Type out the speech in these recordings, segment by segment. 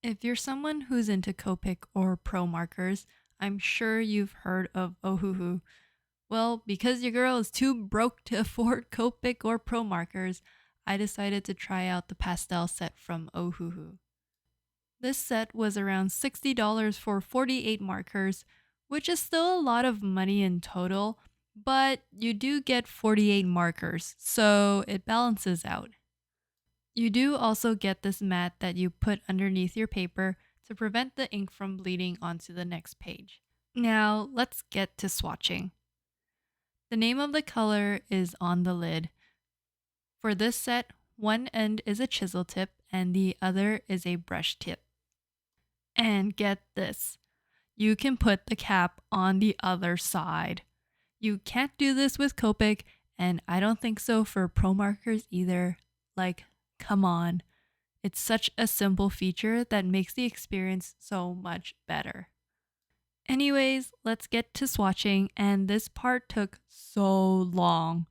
If you're someone who's into Copic or Pro markers, I'm sure you've heard of Ohuhu. Well, because your girl is too broke to afford Copic or Pro markers, I decided to try out the pastel set from Ohuhu. This set was around $60 for 48 markers, which is still a lot of money in total, but you do get 48 markers, so it balances out. You do also get this mat that you put underneath your paper to prevent the ink from bleeding onto the next page. Now, let's get to swatching. The name of the color is on the lid. For this set, one end is a chisel tip and the other is a brush tip. And get this, you can put the cap on the other side. You can't do this with Copic, and I don't think so for Pro markers either. Like, come on. It's such a simple feature that makes the experience so much better. Anyways, let's get to swatching, and this part took so long.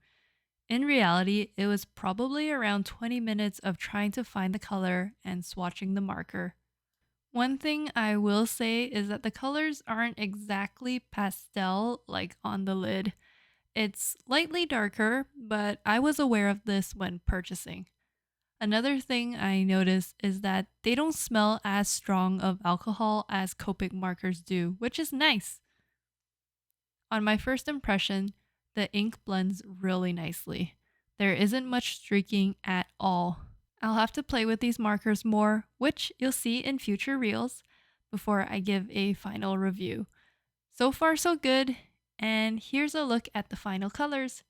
In reality, it was probably around 20 minutes of trying to find the color and swatching the marker. One thing I will say is that the colors aren't exactly pastel like on the lid. It's slightly darker, but I was aware of this when purchasing. Another thing I noticed is that they don't smell as strong of alcohol as Copic markers do, which is nice. On my first impression, the ink blends really nicely. There isn't much streaking at all. I'll have to play with these markers more, which you'll see in future reels, before I give a final review. So far so good, and here's a look at the final colors.